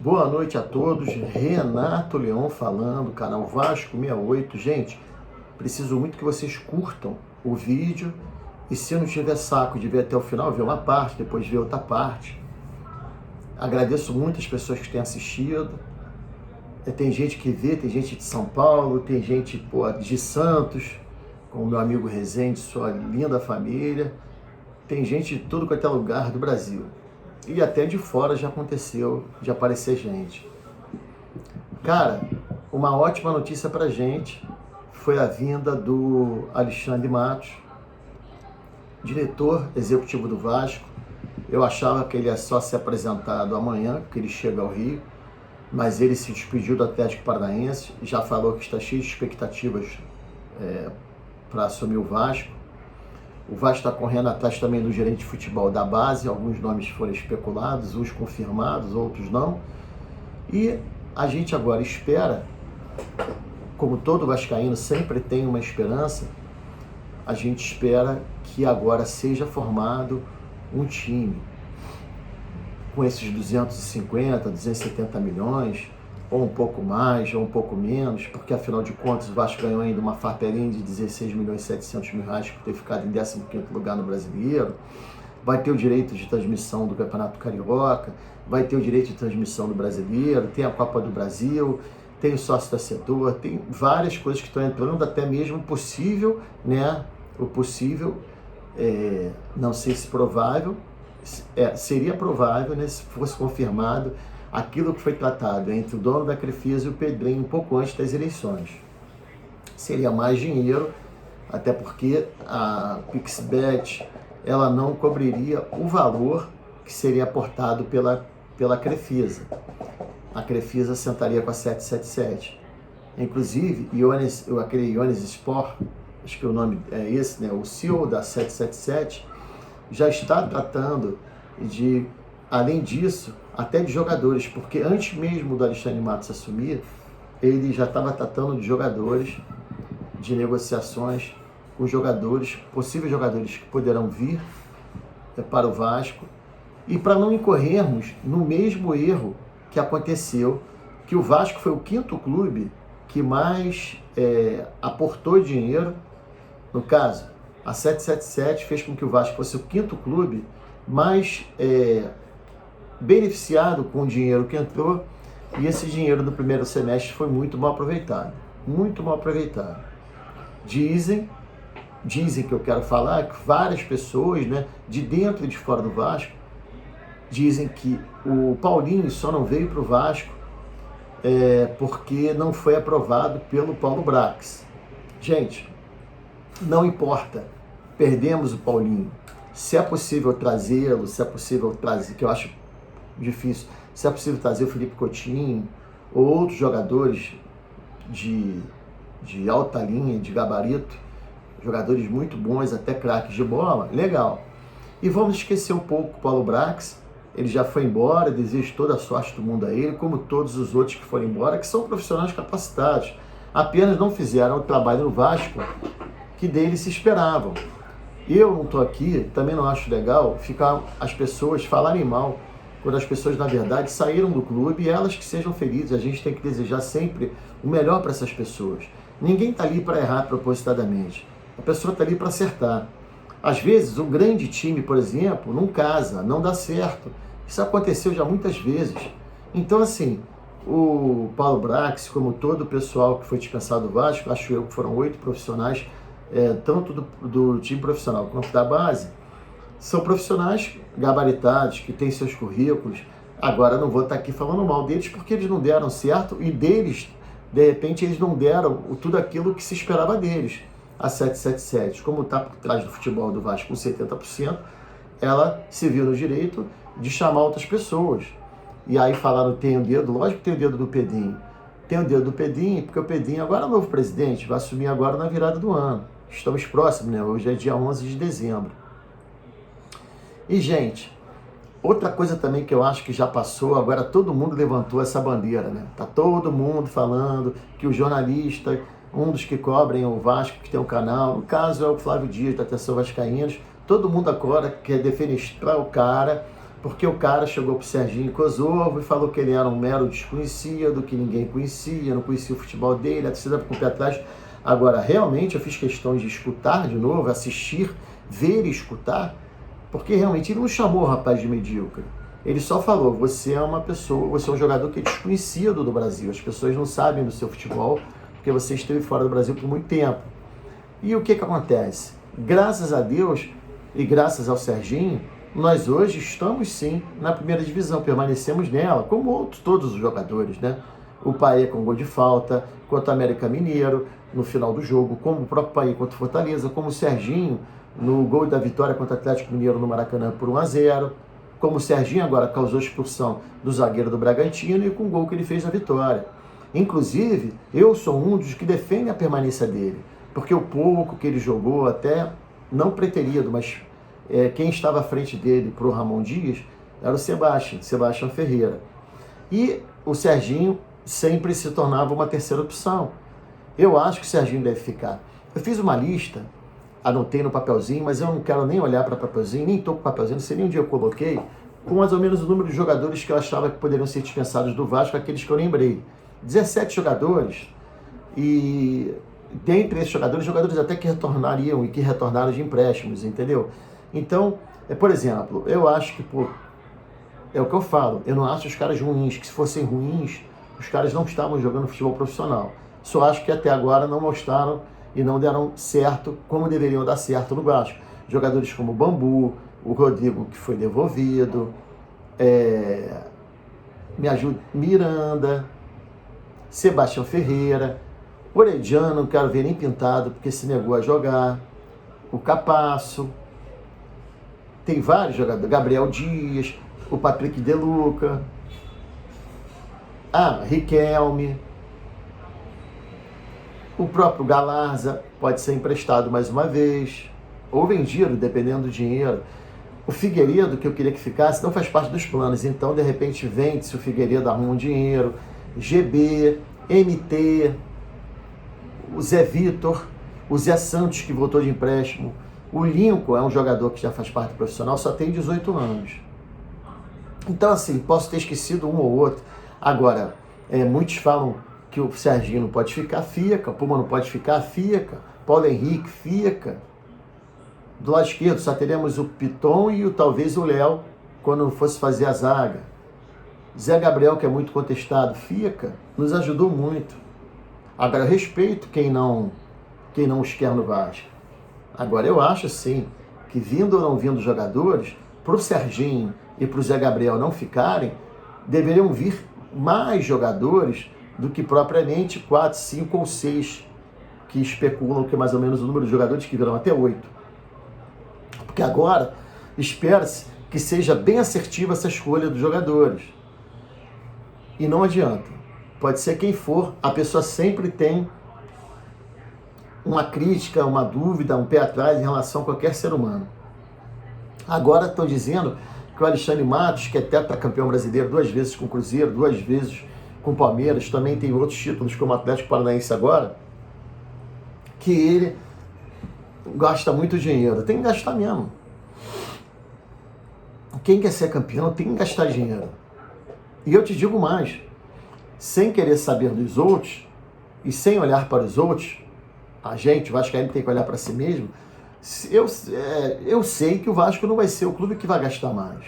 Boa noite a todos, Renato Leão falando, canal Vasco 68. Gente, preciso muito que vocês curtam o vídeo e se não tiver saco de ver até o final, ver uma parte, depois ver outra parte. Agradeço muito as pessoas que têm assistido. Tem gente que vê, tem gente de São Paulo, tem gente de Santos, com o meu amigo Rezende, sua linda família. Tem gente de tudo quanto é lugar do Brasil. E até de fora já aconteceu de aparecer gente. Cara, uma ótima notícia pra gente foi a vinda do Alexandre Matos, diretor executivo do Vasco. Eu achava que ele ia só ser apresentado amanhã, porque ele chega ao Rio, mas ele se despediu do Atlético Paranaense, já falou que está cheio de expectativas para assumir o Vasco. O Vasco está correndo atrás também do gerente de futebol da base, alguns nomes foram especulados, uns confirmados, outros não. E a gente agora espera, como todo vascaíno sempre tem uma esperança, a gente espera que agora seja formado um time com esses 250, 270 milhões, ou um pouco mais, ou um pouco menos, porque afinal de contas o Vasco ganhou ainda uma farpelinha de 16 milhões e 700 mil reais por ter ficado em 15º lugar no Brasileiro, vai ter o direito de transmissão do Campeonato Carioca, vai ter o direito de transmissão do Brasileiro, tem a Copa do Brasil, tem o sócio-torcedor, tem várias coisas que estão entrando, até mesmo o possível, não sei se provável, seria provável, né, se fosse confirmado aquilo que foi tratado entre o dono da Crefisa e o Pedrinho um pouco antes das eleições. Seria mais dinheiro, até porque a Pixbet ela não cobriria o valor que seria aportado pela Crefisa. A Crefisa sentaria com a 777. Inclusive, aquele Iones Sport, acho que o nome é esse, né, o CEO da 777, já está tratando de, além disso, até de jogadores, porque antes mesmo do Alexandre Matos assumir, ele já estava tratando de jogadores, de negociações com jogadores, possíveis jogadores que poderão vir para o Vasco, e para não incorrermos no mesmo erro que aconteceu, que o Vasco foi o 5º clube que mais aportou dinheiro. No caso, a 777 fez com que o Vasco fosse o 5º clube mais beneficiado com o dinheiro que entrou, e esse dinheiro do primeiro semestre foi muito mal aproveitado. Muito mal aproveitado. Dizem que eu quero falar que várias pessoas, né, de dentro e de fora do Vasco, dizem que o Paulinho só não veio para o Vasco porque não foi aprovado pelo Paulo Brax. Gente, não importa, perdemos o Paulinho. Se é possível trazê-lo, que eu acho difícil, se é possível trazer o Felipe Coutinho ou outros jogadores de alta linha, de gabarito, jogadores muito bons, até craques de bola, legal. E vamos esquecer um pouco o Paulo Brax, ele já foi embora, desejo toda a sorte do mundo a ele, como todos os outros que foram embora, que são profissionais capacitados, apenas não fizeram o trabalho no Vasco que deles se esperavam. Eu não estou aqui, também não acho legal ficar as pessoas falarem mal, quando as pessoas, na verdade, saíram do clube, e elas que sejam felizes. A gente tem que desejar sempre o melhor para essas pessoas. Ninguém está ali para errar propositadamente. A pessoa está ali para acertar. Às vezes, um grande time, por exemplo, não casa, não dá certo. Isso aconteceu já muitas vezes. Então, assim, o Paulo Brax, como todo o pessoal que foi dispensado do Vasco, acho eu que foram 8 profissionais, tanto do time profissional quanto da base, são profissionais gabaritados, que têm seus currículos. Agora, não vou estar aqui falando mal deles, porque eles não deram certo, e deles, de repente, eles não deram tudo aquilo que se esperava deles. A 777, como está por trás do futebol do Vasco com 70%, ela se viu no direito de chamar outras pessoas. E aí falaram, tem o dedo, lógico que tem o dedo do Pedrinho. Tem o dedo do Pedrinho, porque o Pedrinho agora é novo presidente, vai assumir agora na virada do ano. Estamos próximos, né? Hoje é dia 11 de dezembro. E, gente, outra coisa também que eu acho que já passou, agora todo mundo levantou essa bandeira, né? Tá todo mundo falando que o jornalista, um dos que cobrem o Vasco, que tem um canal, no caso é o Flávio Dias, da Atenção Vascaínos, todo mundo agora quer defenestrar o cara porque o cara chegou pro Serginho Kosovo e falou que ele era um mero desconhecido, que ninguém conhecia, não conhecia o futebol dele, a torcida ficou com o pé atrás. Agora, realmente, eu fiz questão de escutar de novo, assistir, ver e escutar, porque realmente ele não chamou o rapaz de medíocre. Ele só falou, você é uma pessoa, você é um jogador que é desconhecido do Brasil, as pessoas não sabem do seu futebol, porque você esteve fora do Brasil por muito tempo. E o que acontece? Graças a Deus e graças ao Serginho, nós hoje estamos sim na primeira divisão, permanecemos nela, como todos os jogadores, né? O Paê com gol de falta, contra o América Mineiro, no final do jogo, como o próprio Paê contra o Fortaleza, como o Serginho no gol da vitória contra o Atlético Mineiro no Maracanã por 1-0, como o Serginho agora causou expulsão do zagueiro do Bragantino e com o gol que ele fez na vitória. Inclusive, eu sou um dos que defende a permanência dele, porque o pouco que ele jogou, até não preterido, mas quem estava à frente dele para o Ramon Dias era o Sebastião Ferreira. E o Serginho sempre se tornava uma terceira opção. Eu acho que o Serginho deve ficar. Eu fiz uma lista, anotei no papelzinho, mas eu não quero nem olhar para o papelzinho, nem estou com o papelzinho, não sei nem onde eu coloquei, com mais ou menos o número de jogadores que eu achava que poderiam ser dispensados do Vasco, aqueles que eu lembrei. 17 jogadores, e dentre esses jogadores até que retornariam e que retornaram de empréstimos, entendeu? Então, por exemplo, eu acho que, é o que eu falo, eu não acho os caras ruins, que se fossem ruins, os caras não estavam jogando futebol profissional. Só acho que até agora não mostraram e não deram certo como deveriam dar certo no Vasco. Jogadores como o Bambu, o Rodrigo, que foi devolvido, me ajuda, Miranda, Sebastião Ferreira, Orediano, não quero ver nem pintado, porque se negou a jogar, o Capasso, tem vários jogadores, Gabriel Dias, o Patrick De Luca, Riquelme, o próprio Galarza pode ser emprestado mais uma vez, ou vendido, dependendo do dinheiro. O Figueiredo, que eu queria que ficasse, não faz parte dos planos, então de repente vende-se o Figueiredo, arruma um dinheiro, GB, MT, o Zé Vitor, o Zé Santos, que voltou de empréstimo, o Lincoln é um jogador que já faz parte do profissional, só tem 18 anos. Então, assim, posso ter esquecido um ou outro. Agora, muitos falam que o Serginho não pode ficar, fica. O Puma não pode ficar, fica. Paulo Henrique, fica. Do lado esquerdo só teremos o Piton e talvez o Léo, quando fosse fazer a zaga. Zé Gabriel, que é muito contestado, fica. Nos ajudou muito. Agora, eu respeito quem não os quer no Vasco. Agora, eu acho, sim, que vindo ou não vindo jogadores, para o Serginho e para o Zé Gabriel não ficarem, deveriam vir mais jogadores do que propriamente 4, 5 ou 6 que especulam que é mais ou menos o número de jogadores que virão até 8. Porque agora espera-se que seja bem assertiva essa escolha dos jogadores. E não adianta. Pode ser quem for, a pessoa sempre tem uma crítica, uma dúvida, um pé atrás em relação a qualquer ser humano. Agora estão dizendo que o Alexandre Matos, que é tetracampeão brasileiro 2 vezes com o Cruzeiro, 2 vezes com o Palmeiras, também tem outros títulos como o Atlético Paranaense agora, que ele gasta muito dinheiro. Tem que gastar mesmo. Quem quer ser campeão tem que gastar dinheiro. E eu te digo mais, sem querer saber dos outros e sem olhar para os outros, a gente, o vascaíno, tem que olhar para si mesmo. Eu sei que o Vasco não vai ser o clube que vai gastar mais.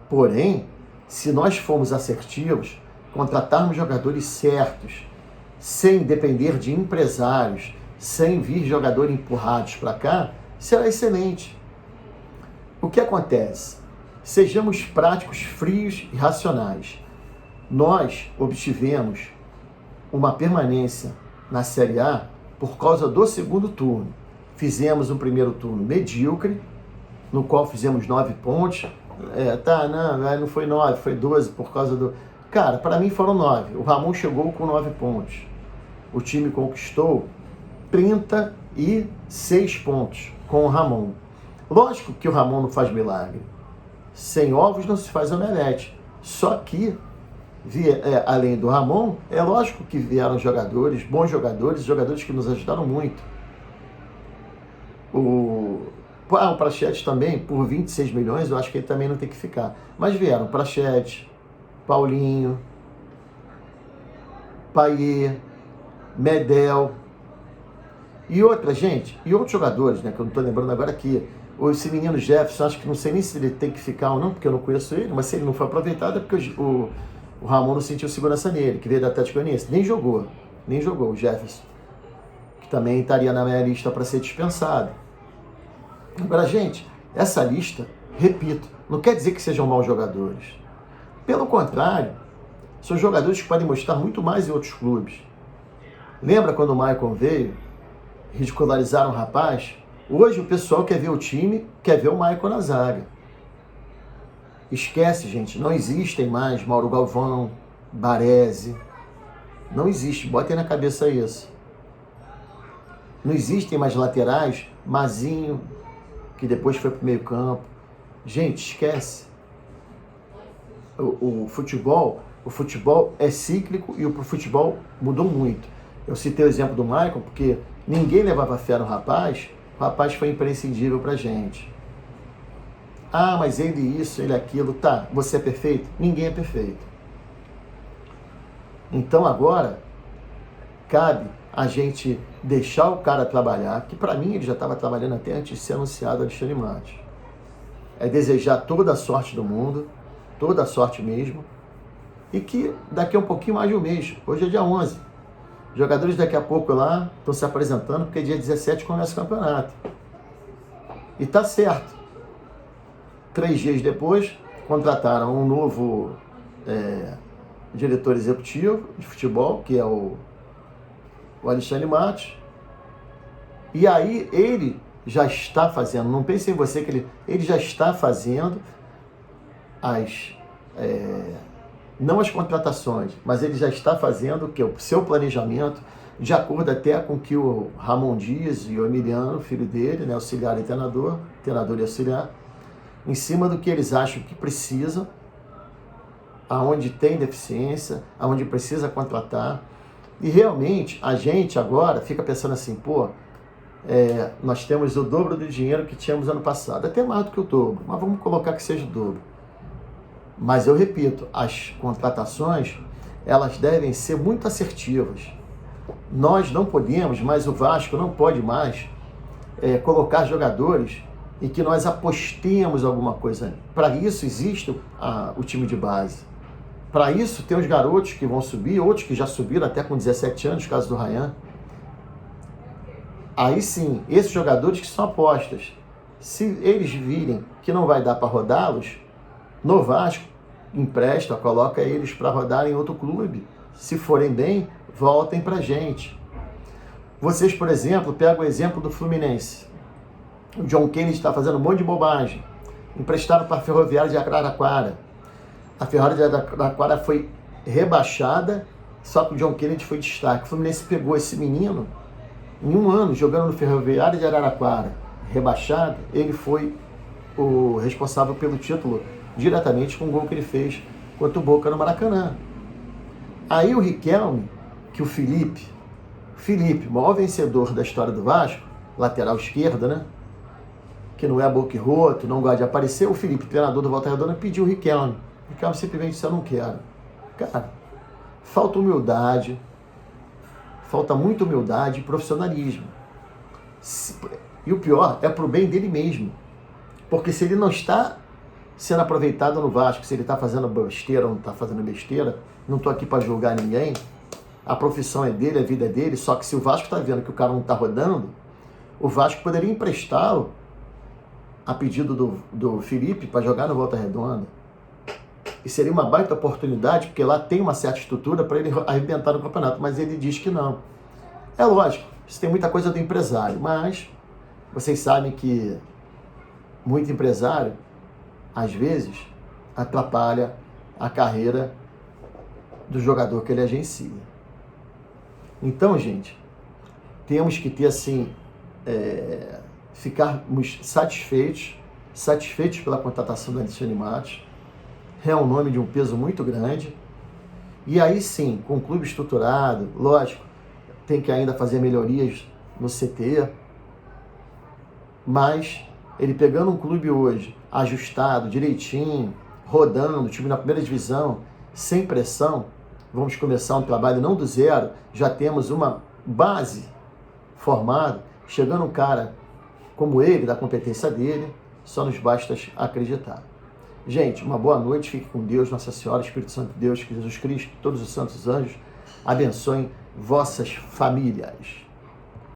Porém, se nós formos assertivos, contratarmos jogadores certos, sem depender de empresários, sem vir jogadores empurrados para cá, será excelente. O que acontece? Sejamos práticos, frios e racionais. Nós obtivemos uma permanência na Série A por causa do segundo turno. Fizemos um primeiro turno medíocre, no qual fizemos 9 pontos. Não foi 9, foi 12 por causa do... Cara, para mim foram 9. O Ramon chegou com 9 pontos. O time conquistou 36 pontos com o Ramon. Lógico que o Ramon não faz milagre. Sem ovos não se faz omelete. Só que, além do Ramon, é lógico que vieram jogadores, bons jogadores, jogadores que nos ajudaram muito. O Praxedes também, por 26 milhões, eu acho que ele também não tem que ficar. Mas vieram Praxedes, Paulinho, Payet, Medel e outra gente, e outros jogadores, né, que eu não estou lembrando agora aqui. Esse menino Jefferson, acho que não sei nem se ele tem que ficar ou não, porque eu não conheço ele, mas se ele não foi aproveitado é porque o Ramon não sentiu segurança nele, que veio da Atlético Goianiense. Nem jogou o Jefferson, que também estaria na minha lista para ser dispensado. Agora, gente, essa lista, repito, não quer dizer que sejam maus jogadores. Pelo contrário, são jogadores que podem mostrar muito mais em outros clubes. Lembra quando o Maicon veio, ridicularizaram o rapaz? Hoje o pessoal quer ver o time, quer ver o Maicon na zaga. Esquece, gente, não existem mais Mauro Galvão, Baresi. Não existe, botem na cabeça isso. Não existem mais laterais, Mazinho, que depois foi para o meio campo. Gente, esquece. O futebol é cíclico e o futebol mudou muito. Eu citei o exemplo do Maicon porque ninguém levava fé no rapaz, o rapaz foi imprescindível pra gente. Ah, mas ele isso, ele aquilo, tá, você é perfeito? Ninguém é perfeito. Então agora, cabe a gente deixar o cara trabalhar, que pra mim ele já estava trabalhando até antes de ser anunciado Alexandre Matos. É desejar toda a sorte do mundo, toda a sorte mesmo, e que daqui a um pouquinho mais de um mês, hoje é dia 11, jogadores daqui a pouco lá estão se apresentando, porque dia 17 começa o campeonato. E tá certo. 3 dias depois, contrataram um novo diretor executivo de futebol, que é o Alexandre Matos. E aí ele já está fazendo, não pense em você que ele já está fazendo não as contratações, mas ele já está fazendo o seu planejamento, de acordo até com que o Ramon Dias e o Emiliano, filho dele, né, auxiliar e treinador e auxiliar, em cima do que eles acham que precisam, aonde tem deficiência, aonde precisa contratar. E realmente a gente agora fica pensando assim, nós temos o dobro do dinheiro que tínhamos ano passado, até mais do que o dobro, mas vamos colocar que seja o dobro. Mas eu repito, as contratações, elas devem ser muito assertivas. Nós não podemos, mas o Vasco não pode mais colocar jogadores e que nós apostemos alguma coisa. Para isso existe o time de base. Para isso tem os garotos que vão subir, outros que já subiram até com 17 anos, caso do Ryan. Aí sim, esses jogadores que são apostas, se eles virem que não vai dar para rodá-los, no Vasco, empresta, coloca eles para rodar em outro clube. Se forem bem, voltem para a gente. Vocês, por exemplo, pegam o exemplo do Fluminense. O John Kennedy está fazendo um monte de bobagem. Emprestaram para a Ferroviária de Araraquara. A Ferroviária de Araraquara foi rebaixada, só que o John Kennedy foi destaque. O Fluminense pegou esse menino, em um ano, jogando no Ferroviária de Araraquara, rebaixado, ele foi o responsável pelo título, diretamente com o gol que ele fez contra o Boca no Maracanã. Aí o Riquelme, que o Felipe, o maior vencedor da história do Vasco, lateral esquerda, né? Que não é boca-roto, não gosta de aparecer, o Felipe, treinador do Volta Redonda, pediu o Riquelme. O Riquelme simplesmente disse, eu não quero. Cara, falta humildade, falta muita humildade e profissionalismo. E o pior é pro bem dele mesmo. Porque se ele não está sendo aproveitado no Vasco, se ele está fazendo besteira ou não está fazendo besteira, não estou aqui para julgar ninguém, a profissão é dele, a vida é dele, só que se o Vasco está vendo que o cara não está rodando, o Vasco poderia emprestá-lo a pedido do Felipe para jogar no Volta Redonda. E seria uma baita oportunidade, porque lá tem uma certa estrutura para ele arrebentar no campeonato, mas ele diz que não. É lógico, isso tem muita coisa do empresário, mas vocês sabem que muito empresário, às vezes, atrapalha a carreira do jogador que ele agencia. Então, gente, temos que ter, assim, ficarmos satisfeitos pela contratação do Alexandre Matos. É um nome de um peso muito grande. E aí sim, com o clube estruturado, lógico, tem que ainda fazer melhorias no CT, mas ele pegando um clube hoje, ajustado, direitinho, rodando, time na primeira divisão, sem pressão, vamos começar um trabalho não do zero, já temos uma base formada, chegando um cara como ele, da competência dele, só nos basta acreditar. Gente, uma boa noite, fique com Deus, Nossa Senhora, Espírito Santo de Deus, que Jesus Cristo, todos os santos anjos, abençoem vossas famílias.